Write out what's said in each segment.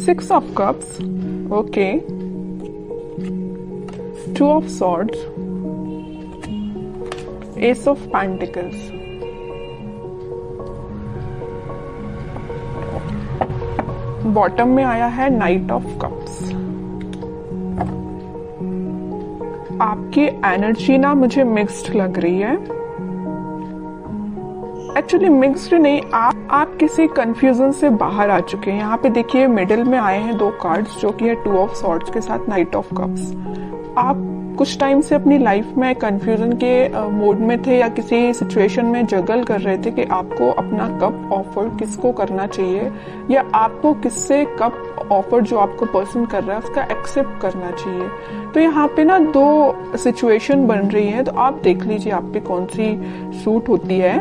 6 of cups, okay, 2 of swords, ace of pentacles, bottom में आया है नाइट ऑफ कप्स। आपकी एनर्जी ना मुझे मिक्स्ड लग रही है। एक्चुअली मिक्स्ड नहीं, आप किसी कंफ्यूजन से बाहर आ चुके हैं। यहाँ पे देखिए मिडिल में आए हैं 2 कार्ड्स जो कि है 2 ऑफ सॉर्ड्स के साथ नाइट ऑफ कप्स। आप कुछ टाइम से अपनी लाइफ में कंफ्यूजन के मोड में थे या किसी सिचुएशन में जगल कर रहे थे कि आपको अपना कप ऑफर किसको करना चाहिए या आपको किससे कप ऑफर जो आपको पर्सन कर रहा है उसका एक्सेप्ट करना चाहिए। तो यहाँ पे ना 2 सिचुएशन बन रही है, तो आप देख लीजिए आप पे कौन सी सूट होती है।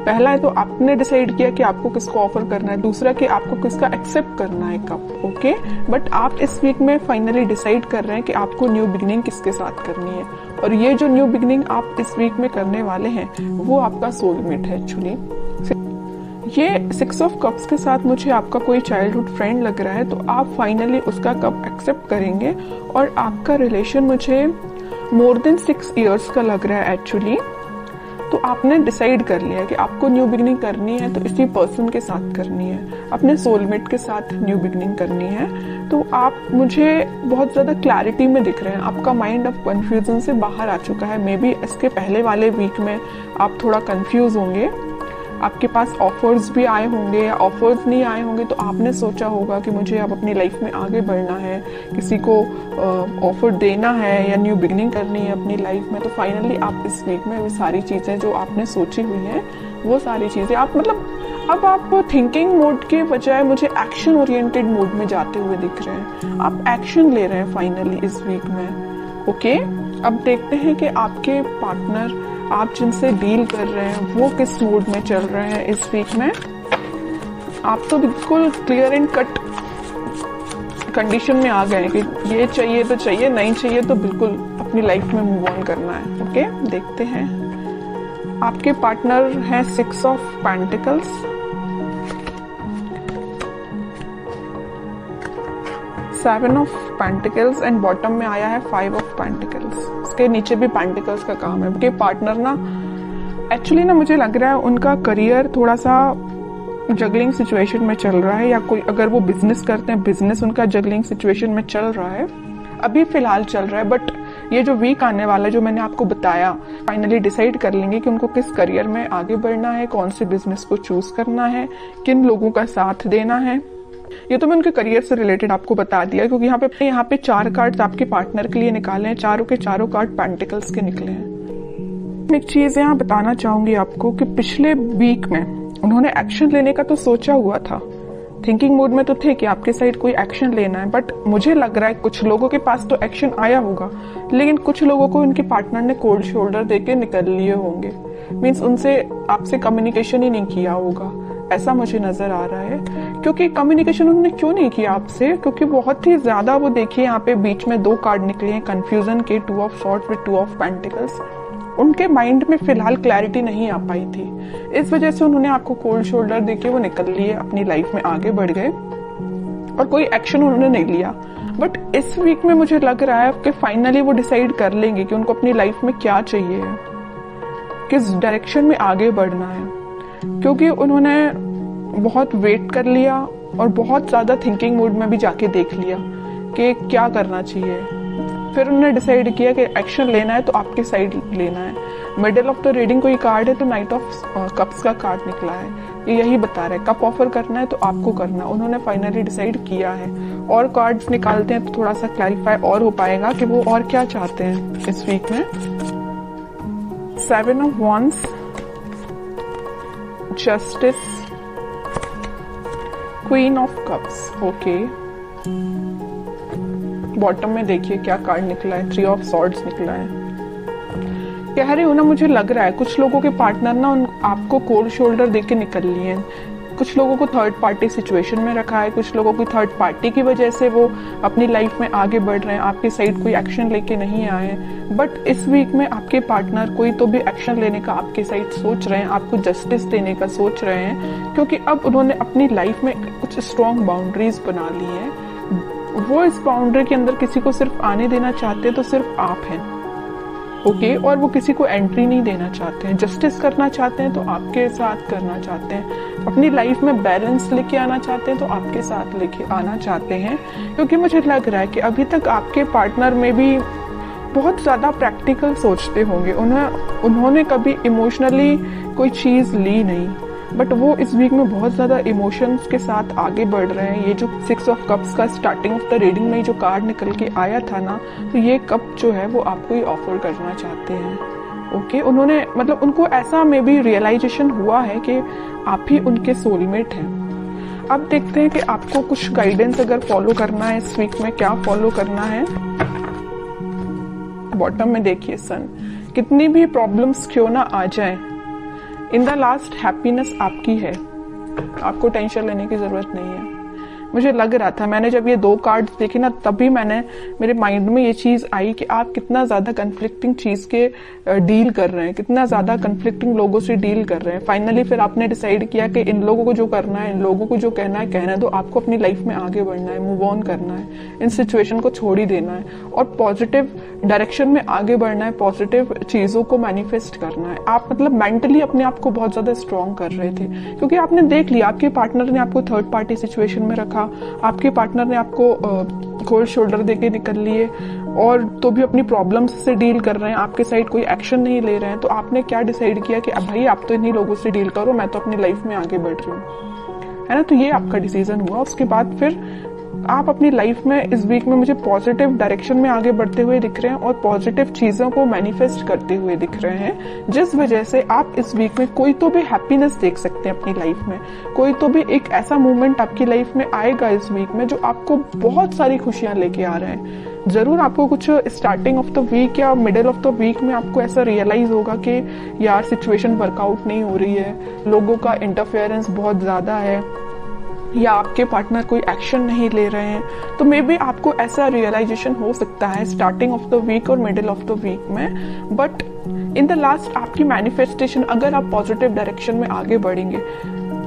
पहला है तो आपने डिसाइड किया कि आपको किसको ऑफर करना है, दूसरा कि आपको किसका एक्सेप्ट करना है कप, ओके। बट आप इस वीक में फाइनली डिसाइड कर रहे हैं कि आपको न्यू बिगनिंग किसके साथ करनी है, और ये जो न्यू बिगनिंग आप इस वीक में करने वाले हैं वो आपका सोलमेट है। एक्चुअली ये 6 ऑफ कप्स के साथ मुझे आपका कोई चाइल्डहुड फ्रेंड लग रहा है, तो आप फाइनली उसका कप एक्सेप्ट करेंगे और आपका रिलेशन मुझे मोर देन 6 इयर्स का लग रहा है एक्चुअली। तो आपने डिसाइड कर लिया है कि आपको न्यू बिगनिंग करनी है तो इसी पर्सन के साथ करनी है, अपने सोलमेट के साथ न्यू बिगनिंग करनी है। तो आप मुझे बहुत ज़्यादा क्लैरिटी में दिख रहे हैं, आपका माइंड अब कन्फ्यूजन से बाहर आ चुका है। मे बी इसके पहले वाले वीक में आप थोड़ा कंफ्यूज होंगे, आपके पास ऑफर्स भी आए होंगे या ऑफर्स नहीं आए होंगे, तो आपने सोचा होगा कि मुझे अब अपनी लाइफ में आगे बढ़ना है, किसी को ऑफर देना है या न्यू बिगनिंग करनी है अपनी लाइफ में। तो फाइनली आप इस वीक में वो सारी चीज़ें जो आपने सोची हुई हैं वो सारी चीज़ें आप अब आप थिंकिंग मोड के बजाय मुझे एक्शन ओरिएंटेड मोड में जाते हुए दिख रहे हैं। आप एक्शन ले रहे हैं फाइनली इस वीक में, ओके। अब देखते हैं कि आपके पार्टनर, आप जिनसे डील कर रहे हैं, वो किस मूड में चल रहे हैं इस वीक में। आप तो बिल्कुल क्लियर एंड कट कंडीशन में आ गए हैं कि ये चाहिए तो चाहिए, नहीं चाहिए तो बिल्कुल अपनी लाइफ में मूव ऑन करना है, ओके। देखते हैं आपके पार्टनर हैं 6 of pentacles, 7 of pentacles and bottom में आया है 5 ऑफ पेंटिकल्स। इसके नीचे भी पेंटिकल्स का काम है। उनके पार्टनर ना एक्चुअली ना मुझे लग रहा है उनका करियर थोड़ा सा जगलिंग सिचुएशन में चल रहा है, या कोई अगर वो बिजनेस करते हैं बिजनेस उनका जगलिंग सिचुएशन में चल रहा है, अभी फिलहाल चल रहा है। बट ये जो वीक आने वाला है जो मैंने आपको बताया, फाइनली डिसाइड कर लेंगे कि उनको किस करियर में आगे बढ़ना है, कौन से बिजनेस को चूज करना है, किन लोगों का साथ देना है। ये तो मैं उनके करियर से रिलेटेड आपको बता दिया, क्योंकि यहाँ पे 4 कार्ड आपके पार्टनर के लिए निकाले हैं, चारों के चारों कार्ड पेंटिकल्स के निकले हैं। एक चीज यहाँ बताना चाहूंगी आपको कि पिछले वीक में उन्होंने एक्शन लेने का तो सोचा हुआ था, थिंकिंग मोड में तो थे कि आपके साइड कोई एक्शन लेना है, बट मुझे लग रहा है कुछ लोगों के पास तो एक्शन आया होगा, लेकिन कुछ लोगों को उनके पार्टनर ने कोल्ड शोल्डर देके निकल लिए होंगे। मीन्स उनसे आपसे कम्युनिकेशन ही नहीं किया होगा, ऐसा मुझे नजर आ रहा है। क्योंकि कम्युनिकेशन उन्होंने क्यों नहीं किया आपसे, क्योंकि बहुत ही ज्यादा वो देखिए यहाँ पे बीच में 2 कार्ड निकले हैं कंफ्यूजन के, 2 of swords with 2 of pentacles. उनके माइंड में फिलहाल क्लैरिटी नहीं आ पाई थी, इस वजह से उन्होंने आपको कोल्ड शोल्डर देके वो निकल लिए, अपनी लाइफ में आगे बढ़ गए और कोई एक्शन उन्होंने नहीं लिया। बट इस वीक में मुझे लग रहा है कि फाइनली वो डिसाइड कर लेंगे कि उनको अपनी लाइफ में क्या चाहिए है, किस डायरेक्शन में आगे बढ़ना है, क्योंकि उन्होंने बहुत वेट कर लिया और बहुत ज्यादा थिंकिंग मोड में भी जाके देख लिया कि क्या करना चाहिए। फिर उन्होंने डिसाइड किया कि एक्शन लेना है तो आपके साइड लेना है। मिडिल ऑफ द रीडिंग कोई कार्ड है तो नाइट ऑफ कप्स का कार्ड निकला है, ये यही बता रहा है कप ऑफर करना है तो आपको करना। उन्होंने फाइनली डिसाइड किया है। और कार्ड्स निकालते हैं तो थोड़ा सा क्लैरिफाई और हो पाएगा कि वो और क्या चाहते हैं इस वीक में। 7 of wands, justice, queen of cups, okay. Bottom में देखिए क्या कार्ड निकला है, 3 ऑफ सॉर्ड्स निकला है। कह रही हूँ ना, मुझे लग रहा है कुछ लोगों के पार्टनर ना आपको कोल्ड शोल्डर देके निकल लिए हैं। कुछ लोगों को थर्ड पार्टी सिचुएशन में रखा है, कुछ लोगों की थर्ड पार्टी की वजह से वो अपनी लाइफ में आगे बढ़ रहे हैं, आपकी साइड कोई एक्शन लेके नहीं आए हैं। बट इस वीक में आपके पार्टनर कोई तो भी एक्शन लेने का आपके साइड सोच रहे हैं, आपको जस्टिस देने का सोच रहे हैं, क्योंकि अब उन्होंने अपनी लाइफ में कुछ स्ट्रॉन्ग बाउंड्रीज बना ली हैं। वो इस बाउंड्री के अंदर किसी को सिर्फ आने देना चाहते हैं तो सिर्फ आप हैं, ओके। और वो किसी को एंट्री नहीं देना चाहते हैं। जस्टिस करना चाहते हैं तो आपके साथ करना चाहते हैं। अपनी लाइफ में बैलेंस लेके आना चाहते हैं तो आपके साथ लेके आना चाहते हैं, क्योंकि मुझे लग रहा है कि अभी तक आपके पार्टनर में भी बहुत ज़्यादा प्रैक्टिकल सोचते होंगे। उन्होंने कभी इमोशनली कोई चीज़ ली नहीं, बट वो इस वीक में बहुत ज़्यादा इमोशंस के साथ आगे बढ़ रहे हैं। ये जो 6 ऑफ कप्स का स्टार्टिंग ऑफ द रीडिंग में जो कार्ड निकल के आया था ना, तो ये कप जो है वो आपको ही ऑफर करना चाहते हैं, ओके। उन्होंने मतलब उनको ऐसा में भी रियलाइजेशन हुआ है कि आप ही उनके सोलमेट हैं। अब देखते हैं कि आपको कुछ गाइडेंस अगर फॉलो करना है इस वीक में, क्या फॉलो करना है। बॉटम में देखिए सन, कितनी भी प्रॉब्लम्स क्यों ना आ जाए, इन द लास्ट हैप्पीनेस आपकी है, आपको टेंशन लेने की जरूरत नहीं है। मुझे लग रहा था, मैंने जब ये 2 कार्ड्स देखे ना, तभी मेरे माइंड में ये चीज आई कि आप कितना ज्यादा कन्फ्लिक्टिंग चीज के डील कर रहे हैं, कितना ज्यादा कन्फ्लिक्टिंग लोगों से डील कर रहे हैं। फाइनली फिर आपने डिसाइड किया कि इन लोगों को जो करना है, इन लोगों को जो कहना है कहना है, तो आपको अपनी लाइफ में आगे बढ़ना है, मूव ऑन करना है, इन सिचुएशन को छोड़ ही देना है और पॉजिटिव डायरेक्शन में आगे बढ़ना है, पॉजिटिव चीजों को मैनिफेस्ट करना है। आप मतलब मेंटली अपने आप को बहुत ज्यादा स्ट्रॉन्ग कर रहे थे, क्योंकि आपने देख लिया आपके पार्टनर ने आपको थर्ड पार्टी सिचुएशन में रखा, आपके पार्टनर ने आपको कोल्ड शोल्डर देके निकल लिए और तो भी अपनी प्रॉब्लम्स से डील कर रहे हैं, आपके साइड कोई एक्शन नहीं ले रहे हैं। तो आपने क्या डिसाइड किया कि अब भाई आप तो इन्हीं लोगों से डील करो, मैं तो अपनी लाइफ में आगे बढ़ रही हूँ, है ना। तो ये आपका डिसीजन हुआ। उसके बाद फिर आप अपनी लाइफ में इस वीक में मुझे पॉजिटिव डायरेक्शन में आगे बढ़ते हुए दिख रहे हैं और पॉजिटिव चीजों को मैनिफेस्ट करते हुए दिख रहे हैं, जिस वजह से आप इस वीक में कोई तो भी हैप्पीनेस देख सकते हैं अपनी लाइफ में। कोई तो भी एक ऐसा मोमेंट आपकी लाइफ में आएगा इस वीक में जो आपको बहुत सारी खुशियां लेके आ रहे हैं। जरूर आपको कुछ स्टार्टिंग ऑफ द वीक या मिडिल ऑफ द वीक में आपको ऐसा रियलाइज होगा कि यार सिचुएशन वर्कआउट नहीं हो रही है, लोगों का इंटरफेरेंस बहुत ज्यादा है, या आपके पार्टनर कोई एक्शन नहीं ले रहे हैं। तो मे बी आपको ऐसा रियलाइजेशन हो सकता है स्टार्टिंग ऑफ द वीक और मिडिल ऑफ द वीक में, बट इन द लास्ट आपकी मैनिफेस्टेशन, अगर आप पॉजिटिव डायरेक्शन में आगे बढ़ेंगे,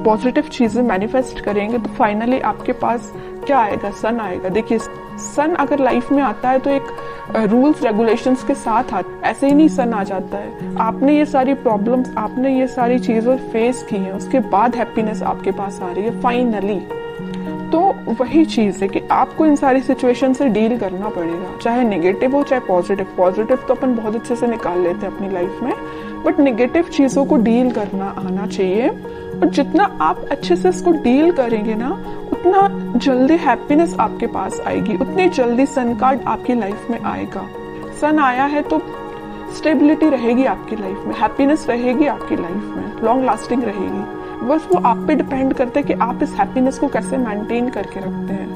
पॉजिटिव चीजें मैनिफेस्ट करेंगे, तो फाइनली आपके पास क्या आएगा, सन आएगा। देखिए सन अगर लाइफ में आता है तो एक रूल्स रेगुलेशंस के साथ आता है, ऐसे ही नहीं सन आ जाता है। आपने ये सारी प्रॉब्लम्स, आपने ये सारी चीजें फेस की हैं, उसके बाद हैप्पीनेस आपके पास आ रही है फाइनली। तो वही चीज है कि आपको इन सारी सिचुएशन से डील करना पड़ेगा, चाहे नेगेटिव हो चाहे पॉजिटिव। पॉजिटिव तो अपन बहुत अच्छे से निकाल लेते हैं अपनी लाइफ में, बट नेगेटिव चीजों को डील करना आना चाहिए। और जितना आप अच्छे से इसको डील करेंगे ना, उतना जल्दी हैप्पीनेस आपके पास आएगी, उतनी जल्दी सन कार्ड आपकी लाइफ में आएगा। सन आया है तो स्टेबिलिटी रहेगी आपकी लाइफ में, हैप्पीनेस रहेगी आपकी लाइफ में, लॉन्ग लास्टिंग रहेगी। बस वो आप पे डिपेंड करता है कि आप इस हैप्पीनेस को कैसे मेंटेन करके रखते हैं।